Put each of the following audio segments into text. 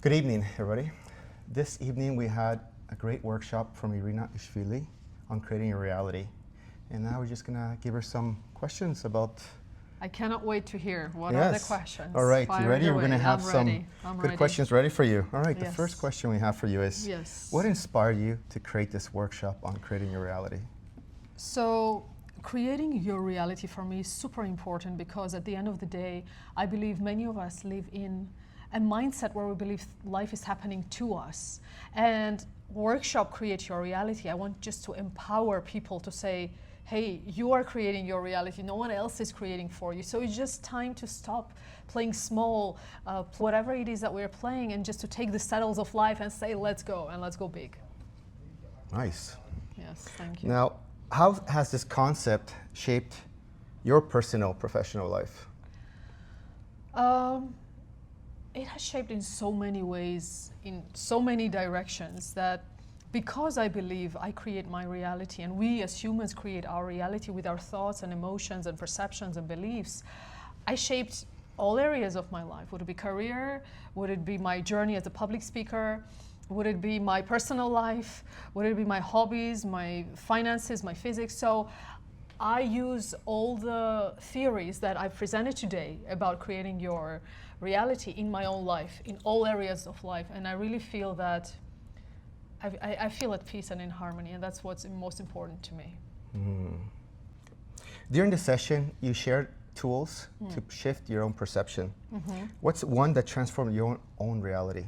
Good evening, everybody. This evening we had a great workshop from Irina Iashvili on creating a reality. And now we're just going to give her some questions about... I cannot wait to hear. What are the questions? All right, you ready? Away. We're going to have some good questions ready for you. All right, the first question we have for you is, what inspired you to create this workshop on creating your reality? So, creating your reality for me is super important because at the end of the day, I believe many of us live in a mindset where we believe life is happening to us. And workshop Create Your Reality, I want just to empower people to say, hey, you are creating your reality, no one else is creating for you. So it's just time to stop playing small, whatever it is that we're playing, and just to take the saddles of life and say, let's go, and let's go big. Nice. Yes, thank you. Now, how has this concept shaped your personal, professional life? It has shaped in so many ways, in so many directions, that because I believe I create my reality, and we as humans create our reality with our thoughts and emotions and perceptions and beliefs, I shaped all areas of my life. Would it be career? Would it be my journey as a public speaker? Would it be my personal life? Would it be my hobbies, my finances, my physics? So I use all the theories that I've presented today about creating your reality in my own life, in all areas of life. And I really feel that I feel at peace and in harmony, and that's what's most important to me. During the session, you shared tools to shift your own perception. What's one that transformed your own reality?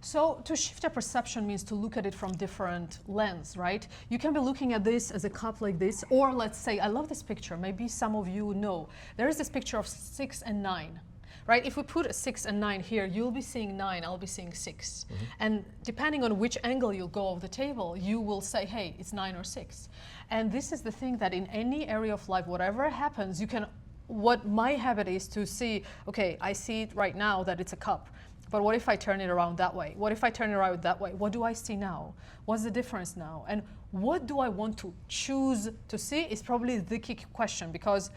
So to shift a perception means to look at it from different lens, right? You can be looking at this as a cup like this, or let's say, I love this picture, maybe some of you know. There is this picture of 6 and 9. Right? If we put a 6 and 9 here, you'll be seeing 9, I'll be seeing 6. And depending on which angle you'll go of the table, you will say, hey, it's 9 or 6. And this is the thing that in any area of life, whatever happens, you can, what my habit is to see, okay, I see it right now that it's a cup. But what if I turn it around that way? What if I turn it around that way? What do I see now? What's the difference now? And what do I want to choose to see is probably the key question, because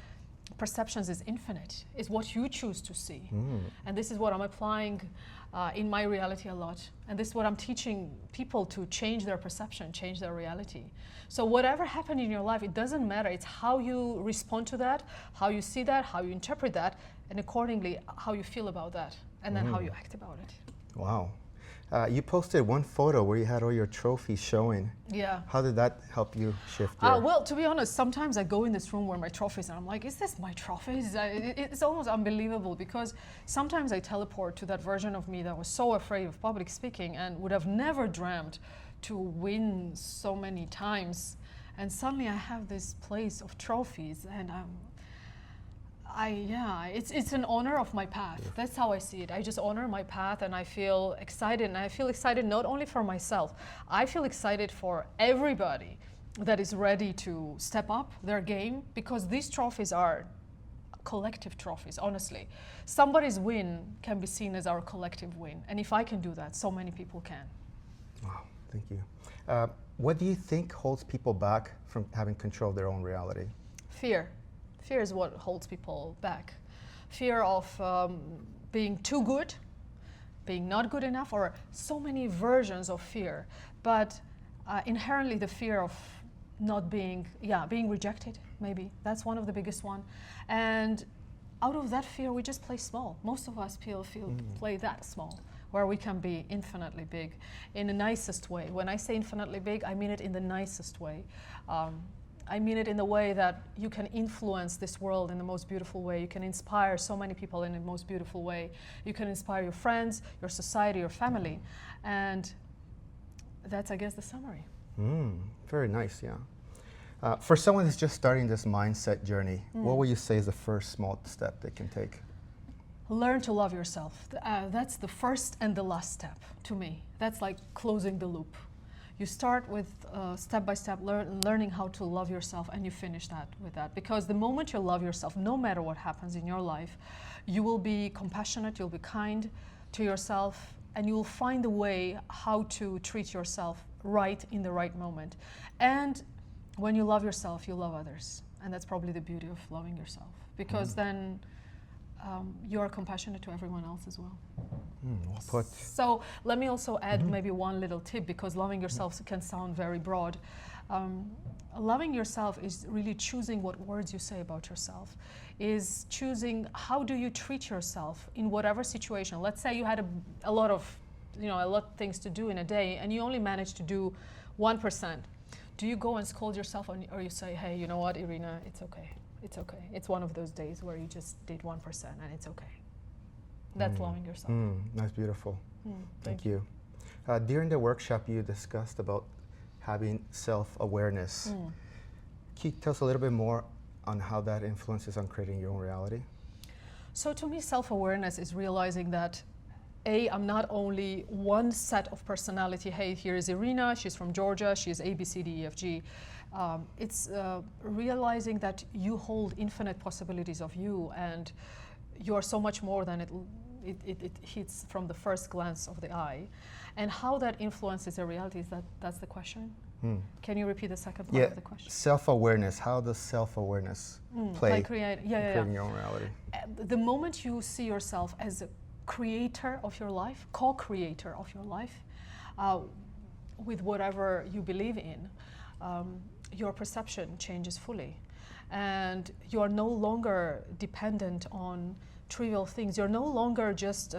perceptions is infinite. It's what you choose to see. And this is what I'm applying in my reality a lot. And this is what I'm teaching people to change their perception, change their reality. So whatever happened in your life, it doesn't matter. It's how you respond to that, how you see that, how you interpret that, and accordingly, how you feel about that, and then how you act about it. Wow. You posted one photo where you had all your trophies showing. Yeah. How did that help you shift your... Well, to be honest, sometimes I go in this room where my trophies, and I'm like, is this my trophies? It's almost unbelievable, because sometimes I teleport to that version of me that was so afraid of public speaking and would have never dreamt to win so many times. And suddenly I have this place of trophies, and it's an honor of my path. That's how I see it. I just honor my path, and I feel excited. And I feel excited not only for myself. I feel excited for everybody that is ready to step up their game, because these trophies are collective trophies, honestly. Somebody's win can be seen as our collective win. And if I can do that, so many people can. Wow, thank you. What do you think holds people back from having control of their own reality? Fear. Fear is what holds people back. Fear of being too good, being not good enough, or so many versions of fear. But inherently the fear of not being, being rejected, maybe. That's one of the biggest one. And out of that fear, we just play small. Most of us play that small, where we can be infinitely big in the nicest way. When I say infinitely big, I mean it in the nicest way. I mean it in the way that you can influence this world in the most beautiful way. You can inspire so many people in the most beautiful way. You can inspire your friends, your society, your family. And that's, I guess, the summary. Very nice, yeah. For someone who's just starting this mindset journey, what would you say is the first small step they can take? Learn to love yourself. That's the first and the last step to me. That's like closing the loop. You start with step by step learning how to love yourself, and you finish that with that. Because the moment you love yourself, no matter what happens in your life, you will be compassionate, you'll be kind to yourself, and you will find a way how to treat yourself right in the right moment. And when you love yourself, you love others. And that's probably the beauty of loving yourself. Because then you are compassionate to everyone else as well. Well put. So let me also add maybe one little tip, because loving yourself can sound very broad. Loving yourself is really choosing what words you say about yourself, is choosing how do you treat yourself in whatever situation. Let's say you had a lot of things to do in a day and you only managed to do 1%. Do you go and scold yourself, or you say, hey, you know what, Irina, it's okay. It's okay. It's one of those days where you just did 1% and it's okay. That's loving yourself. That's beautiful. Thank you. During the workshop, you discussed about having self-awareness. Can you tell us a little bit more on how that influences on creating your own reality? So to me, self-awareness is realizing that I'm not only one set of personality. Hey, here is Irina, she's from Georgia, she's A, B, C, D, E, F, G. It's realizing that you hold infinite possibilities of you, and you're so much more than it hits from the first glance of the eye. And how that influences the reality, that's the question? Can you repeat the second part of the question? Self-awareness. How does self-awareness play in creating your own reality? The moment you see yourself as a creator of your life, co-creator of your life, with whatever you believe in, your perception changes fully. And you are no longer dependent on trivial things. You're no longer just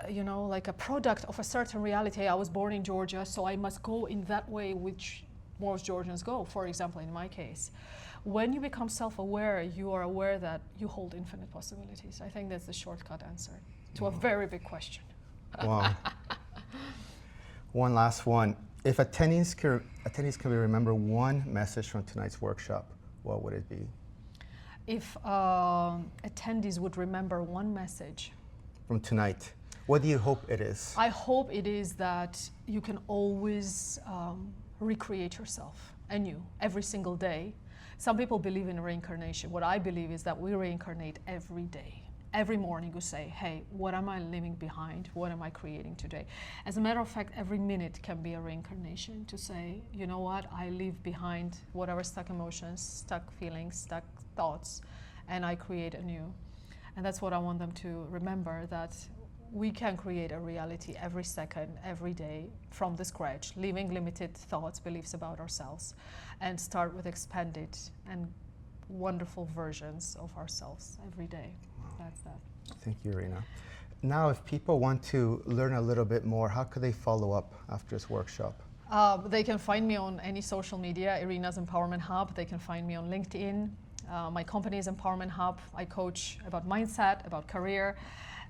like a product of a certain reality. I was born in Georgia, so I must go in that way which most Georgians go, for example, in my case. When you become self-aware, you are aware that you hold infinite possibilities. I think that's the shortcut answer to a very big question. Wow. One last one. If attendees can remember one message from tonight's workshop, what would it be? If attendees would remember one message from tonight, what do you hope it is? I hope it is that you can always recreate yourself anew every single day. Some people believe in reincarnation. What I believe is that we reincarnate every day. Every morning you say, hey, what am I leaving behind? What am I creating today? As a matter of fact, every minute can be a reincarnation to say, you know what, I leave behind whatever stuck emotions, stuck feelings, stuck thoughts, and I create anew. And that's what I want them to remember, that we can create a reality every second, every day, from the scratch, leaving limited thoughts, beliefs about ourselves, and start with expanded and wonderful versions of ourselves every day. That's that. Thank you, Irina. Now, if people want to learn a little bit more, how could they follow up after this workshop? They can find me on any social media, Irina's Empowerment Hub. They can find me on LinkedIn. My company is Empowerment Hub. I coach about mindset, about career,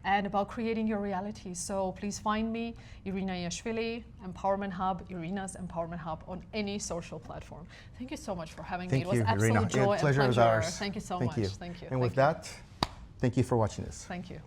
and about creating your reality. So please find me, Irina Iashvili, Empowerment Hub, Irina's Empowerment Hub, on any social platform. Thank you so much for having me. It was absolute Irina. joy and pleasure. Was ours. Thank you so Thank much. You. Thank you. And with that, thank you for watching this. Thank you.